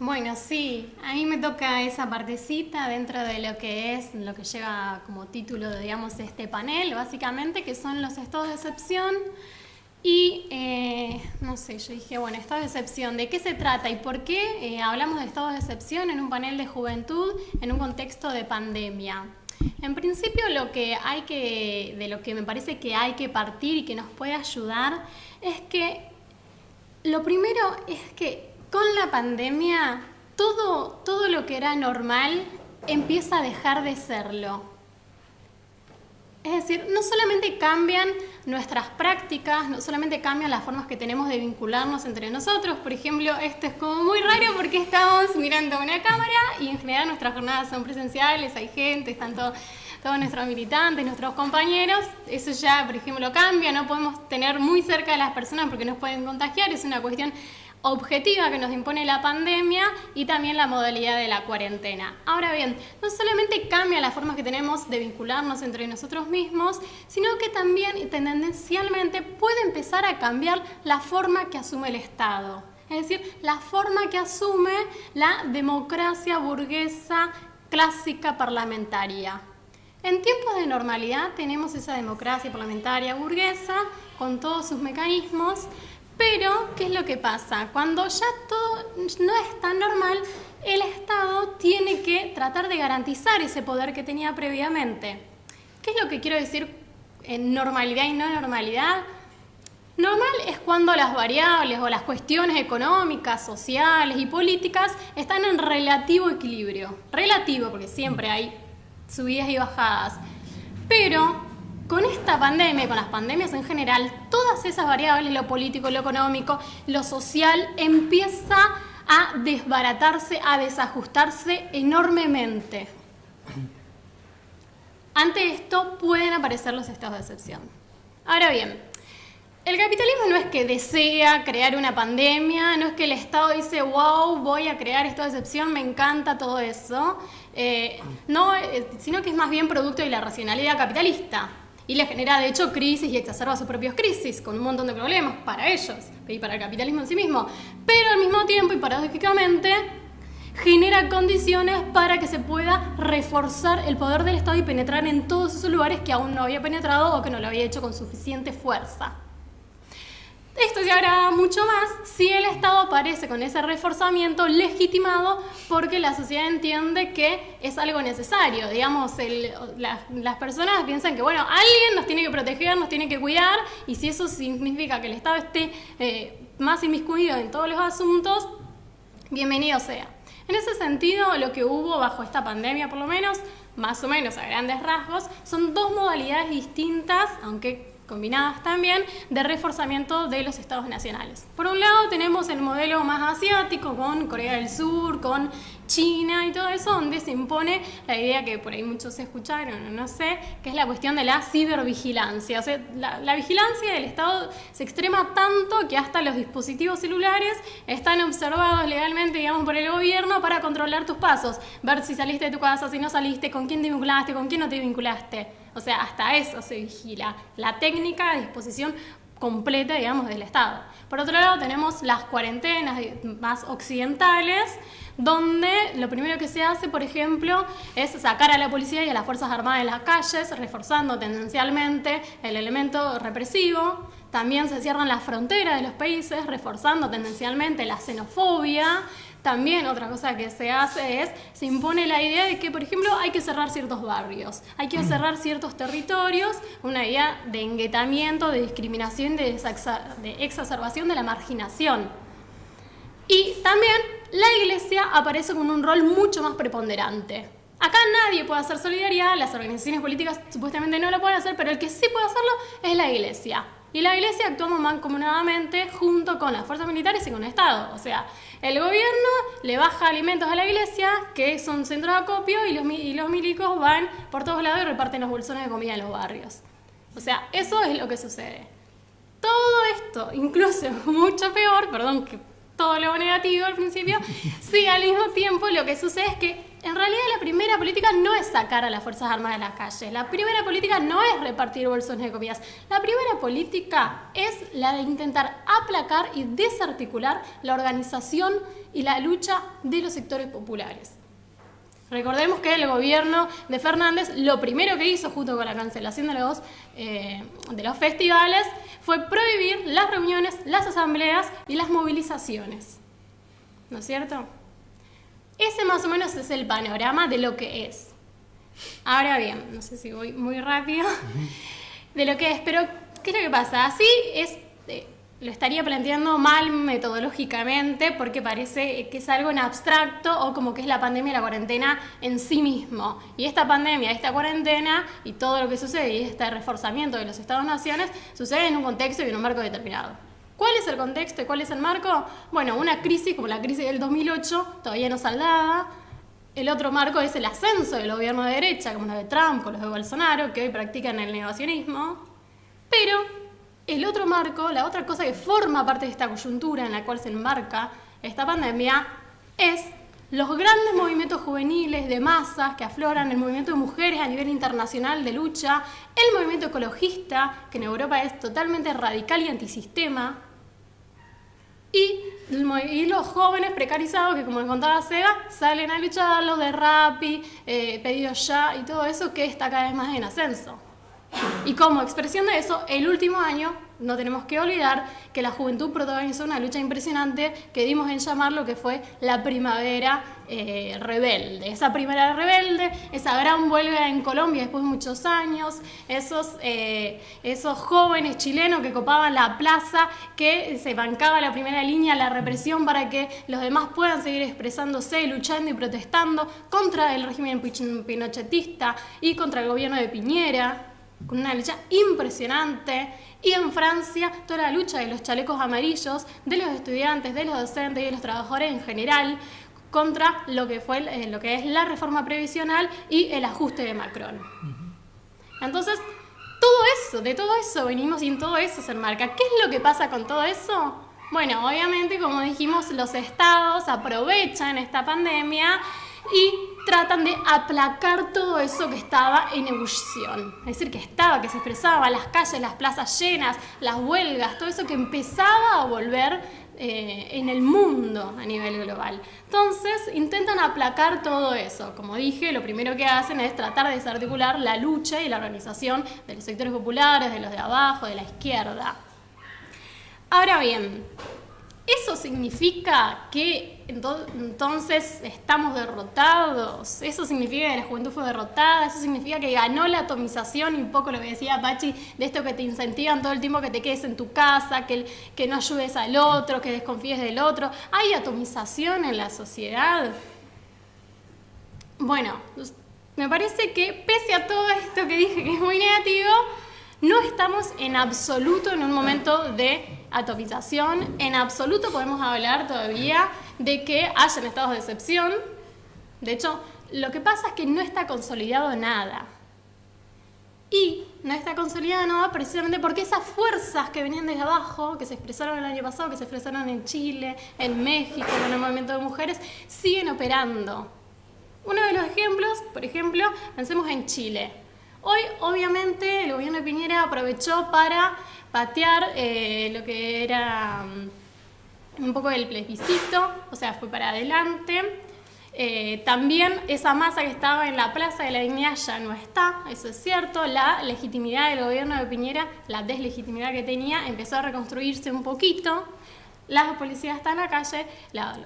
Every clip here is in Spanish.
Bueno, sí, a mí me toca esa partecita dentro de lo que lleva como título, digamos, este panel, básicamente, que son los estados de excepción. Y no sé, yo dije, bueno, estado de excepción, ¿de qué se trata y por qué hablamos de estados de excepción en un panel de juventud en un contexto de pandemia? En principio, de lo que me parece que hay que partir y que nos puede ayudar es que lo primero es que con la pandemia todo lo que era normal empieza a dejar de serlo. Es decir, no solamente cambian nuestras prácticas, no solamente cambian las formas que tenemos de vincularnos entre nosotros. Por ejemplo, esto es como muy raro porque estamos mirando una cámara y en general nuestras jornadas son presenciales, hay gente, están todos nuestros militantes, nuestros compañeros. Eso ya, por ejemplo, cambia, no podemos tener muy cerca a las personas porque nos pueden contagiar, es una cuestión objetiva que nos impone la pandemia y también la modalidad de la cuarentena. Ahora bien, no solamente cambia las formas que tenemos de vincularnos entre nosotros mismos, sino que también tendencialmente puede empezar a cambiar la forma que asume el Estado. Es decir, la forma que asume la democracia burguesa clásica parlamentaria. En tiempos de normalidad tenemos esa democracia parlamentaria burguesa con todos sus mecanismos. Pero, ¿qué es lo que pasa? Cuando ya todo no es tan normal, el Estado tiene que tratar de garantizar ese poder que tenía previamente. ¿Qué es lo que quiero decir en normalidad y no normalidad? Normal es cuando las variables o las cuestiones económicas, sociales y políticas están en relativo equilibrio. Relativo, porque siempre hay subidas y bajadas. Pero con esta pandemia, con las pandemias en general, todas esas variables, lo político, lo económico, lo social, empieza a desbaratarse, a desajustarse enormemente. Ante esto pueden aparecer los estados de excepción. Ahora bien, el capitalismo no es que desea crear una pandemia, no es que el Estado dice, wow, voy a crear estado de excepción, me encanta todo eso, sino que es más bien producto de la racionalidad capitalista. Y le genera, de hecho, crisis y exacerba sus propias crisis, con un montón de problemas para ellos y para el capitalismo en sí mismo. Pero al mismo tiempo, y paradójicamente, genera condiciones para que se pueda reforzar el poder del Estado y penetrar en todos esos lugares que aún no había penetrado o que no lo había hecho con suficiente fuerza. Esto se hará mucho más si el Estado aparece con ese reforzamiento legitimado porque la sociedad entiende que es algo necesario. Digamos, las personas piensan que, bueno, alguien nos tiene que proteger, nos tiene que cuidar, y si eso significa que el Estado esté más inmiscuido en todos los asuntos, bienvenido sea. En ese sentido, lo que hubo bajo esta pandemia, por lo menos, más o menos a grandes rasgos, son dos modalidades distintas, aunque combinadas también, de reforzamiento de los estados nacionales. Por un lado tenemos el modelo más asiático con Corea del Sur, con China y todo eso, donde se impone la idea que por ahí muchos escucharon, no sé, que es la cuestión de la cibervigilancia. O sea, la vigilancia del Estado se extrema tanto que hasta los dispositivos celulares están observados legalmente, digamos, por el gobierno para controlar tus pasos, ver si saliste de tu casa, si no saliste, con quién te vinculaste, con quién no te vinculaste. O sea, hasta eso se vigila. La técnica a disposición completa, digamos, del Estado. Por otro lado, tenemos las cuarentenas más occidentales, donde lo primero que se hace, por ejemplo, es sacar a la policía y a las Fuerzas Armadas de las calles, reforzando tendencialmente el elemento represivo. También se cierran las fronteras de los países, reforzando tendencialmente la xenofobia. También otra cosa que se hace es, se impone la idea de que, por ejemplo, hay que cerrar ciertos barrios, hay que cerrar ciertos territorios, una idea de enguetamiento, de discriminación, de exacerbación de la marginación. Y también la Iglesia aparece con un rol mucho más preponderante. Acá nadie puede hacer solidaridad, las organizaciones políticas supuestamente no lo pueden hacer, pero el que sí puede hacerlo es la Iglesia. Y la Iglesia actúa mancomunadamente junto con las fuerzas militares y con el Estado. O sea, el gobierno le baja alimentos a la Iglesia, que son centros de acopio, y los milicos van por todos lados y reparten los bolsones de comida en los barrios. O sea, eso es lo que sucede. Todo esto, incluso mucho peor, perdón, que todo lo negativo al principio, sí, al mismo tiempo lo que sucede es que en realidad la primera política no es sacar a las Fuerzas Armadas de las calles, la primera política no es repartir bolsones de comidas, la primera política es la de intentar aplacar y desarticular la organización y la lucha de los sectores populares. Recordemos que el gobierno de Fernández lo primero que hizo junto con la cancelación de los festivales fue prohibir las reuniones, las asambleas y las movilizaciones. ¿No es cierto? Ese más o menos es el panorama de lo que es. Ahora bien, no sé si voy muy rápido, de lo que es, pero ¿qué es lo que pasa? Así es, lo estaría planteando mal metodológicamente porque parece que es algo en abstracto o como que es la pandemia y la cuarentena en sí mismo. Y esta pandemia, esta cuarentena y todo lo que sucede y este reforzamiento de los Estados-naciones sucede en un contexto y en un marco determinado. ¿Cuál es el contexto y cuál es el marco? Bueno, una crisis como la crisis del 2008, todavía no saldada. El otro marco es el ascenso del gobierno de derecha, como los de Trump o los de Bolsonaro, que hoy practican el negacionismo. Pero el otro marco, la otra cosa que forma parte de esta coyuntura en la cual se enmarca esta pandemia, es los grandes movimientos juveniles de masas que afloran, el movimiento de mujeres a nivel internacional de lucha, el movimiento ecologista, que en Europa es totalmente radical y antisistema, y los jóvenes precarizados que, como les contaba Seba, salen a luchar, los de Rappi, Pedidos Ya y todo eso que está cada vez más en ascenso. Y como expresión de eso, el último año, no tenemos que olvidar que la juventud protagonizó una lucha impresionante que dimos en llamar lo que fue la primavera rebelde. Esa primavera rebelde, esa gran huelga en Colombia después de muchos años, esos jóvenes chilenos que copaban la plaza, que se bancaba la primera línea, la represión para que los demás puedan seguir expresándose, luchando y protestando contra el régimen pinochetista y contra el gobierno de Piñera, con una lucha impresionante. Y en Francia, toda la lucha de los chalecos amarillos, de los estudiantes, de los docentes y de los trabajadores en general, contra lo que es la reforma previsional y el ajuste de Macron. Entonces, de todo eso venimos y en todo eso se enmarca. ¿Qué es lo que pasa con todo eso? Bueno, obviamente, como dijimos, los estados aprovechan esta pandemia y tratan de aplacar todo eso que estaba en ebullición. Es decir, que se expresaba, las calles, las plazas llenas, las huelgas, todo eso que empezaba a volver en el mundo a nivel global. Entonces, intentan aplacar todo eso. Como dije, lo primero que hacen es tratar de desarticular la lucha y la organización de los sectores populares, de los de abajo, de la izquierda. Ahora bien, ¿eso significa que entonces estamos derrotados? ¿Eso significa que la juventud fue derrotada? ¿Eso significa que ganó la atomización? Y un poco lo que decía Pachi, de esto que te incentivan todo el tiempo que te quedes en tu casa, que no ayudes al otro, que desconfíes del otro. ¿Hay atomización en la sociedad? Bueno, me parece que pese a todo esto que dije que es muy negativo, no estamos en absoluto en un momento de atomización. En absoluto podemos hablar todavía de que hayan estados de excepción. De hecho, lo que pasa es que no está consolidado nada. Y no está consolidado nada precisamente porque esas fuerzas que venían desde abajo, que se expresaron el año pasado, que se expresaron en Chile, en México, con el movimiento de mujeres, siguen operando. Uno de los ejemplos, por ejemplo, pensemos en Chile. Hoy, obviamente, el gobierno de Piñera aprovechó para patear lo que era un poco el plebiscito, o sea, fue para adelante. También esa masa que estaba en la Plaza de la Dignidad ya no está, eso es cierto. La legitimidad del gobierno de Piñera, la deslegitimidad que tenía, empezó a reconstruirse un poquito. La policía está en la calle,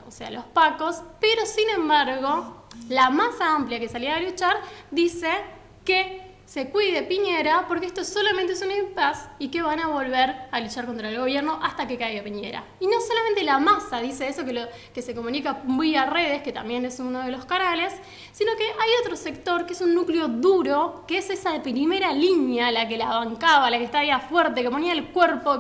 o sea, los pacos, pero sin embargo, la masa amplia que salía a luchar dice que se cuide Piñera porque esto solamente es un impasse y que van a volver a luchar contra el gobierno hasta que caiga Piñera. Y no solamente la masa dice eso, que se comunica vía redes, que también es uno de los canales, sino que hay otro sector que es un núcleo duro, que es esa primera línea, la que la bancaba, la que estaba fuerte, que ponía el cuerpo,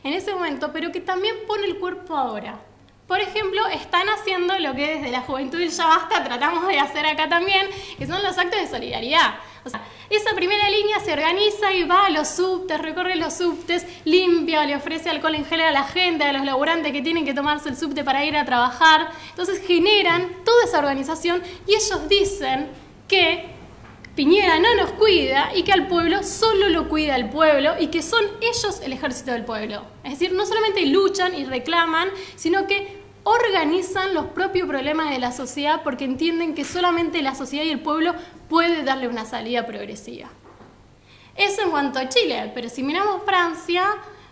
en ese momento, pero que también pone el cuerpo ahora. Por ejemplo, están haciendo lo que desde la Juventud Ya Basta tratamos de hacer acá también, que son los actos de solidaridad. O sea, esa primera línea se organiza y va a los subtes, recorre los subtes, limpia, le ofrece alcohol en gel a la gente, a los laburantes que tienen que tomarse el subte para ir a trabajar. Entonces generan toda esa organización y ellos dicen que Piñera no nos cuida y que al pueblo solo lo cuida el pueblo y que son ellos el ejército del pueblo. Es decir, no solamente luchan y reclaman, sino que organizan los propios problemas de la sociedad porque entienden que solamente la sociedad y el pueblo puede darle una salida progresiva. Eso en cuanto a Chile, pero si miramos Francia,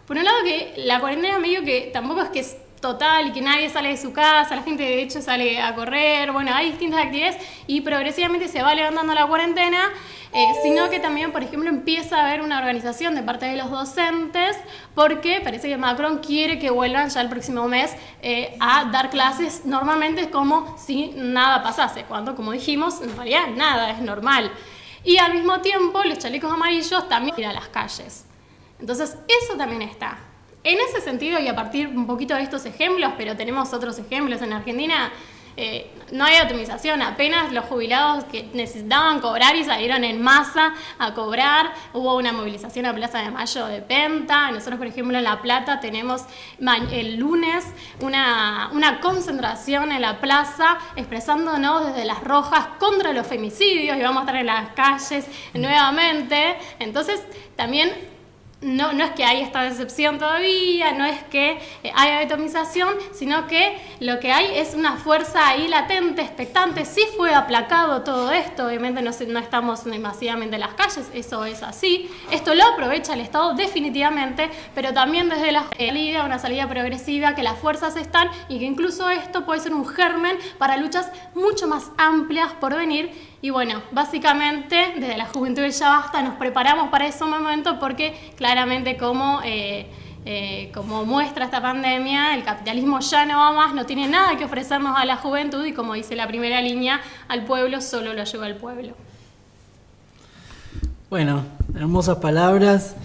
por un lado que la cuarentena medio que tampoco es que es total y que nadie sale de su casa, la gente de hecho sale a correr, bueno, hay distintas actividades y progresivamente se va levantando la cuarentena, sino que también, por ejemplo, empieza a haber una organización de parte de los docentes porque parece que Macron quiere que vuelvan ya el próximo mes a dar clases normalmente como si nada pasase, cuando, como dijimos, en realidad nada es normal. Y al mismo tiempo los chalecos amarillos también ir a las calles. Entonces eso también está. En ese sentido, y a partir un poquito de estos ejemplos, pero tenemos otros ejemplos en Argentina, no hay atomización, apenas los jubilados que necesitaban cobrar y salieron en masa a cobrar, hubo una movilización a Plaza de Mayo de Penta, nosotros por ejemplo en La Plata tenemos el lunes una concentración en la plaza expresándonos desde las rojas contra los femicidios y vamos a estar en las calles nuevamente, entonces también no es que hay esta decepción todavía, no es que haya atomización, sino que lo que hay es una fuerza ahí latente, expectante. Sí fue aplacado todo esto, obviamente no estamos masivamente en las calles, eso es así. Esto lo aprovecha el Estado definitivamente, pero también desde la salida, una salida progresiva, que las fuerzas están y que incluso esto puede ser un germen para luchas mucho más amplias por venir. Y bueno, básicamente desde la Juventud del Ya Basta nos preparamos para ese momento porque claramente como muestra esta pandemia, el capitalismo ya no va más, no tiene nada que ofrecernos a la juventud y como dice la primera línea, al pueblo solo lo ayuda al pueblo. Bueno, hermosas palabras.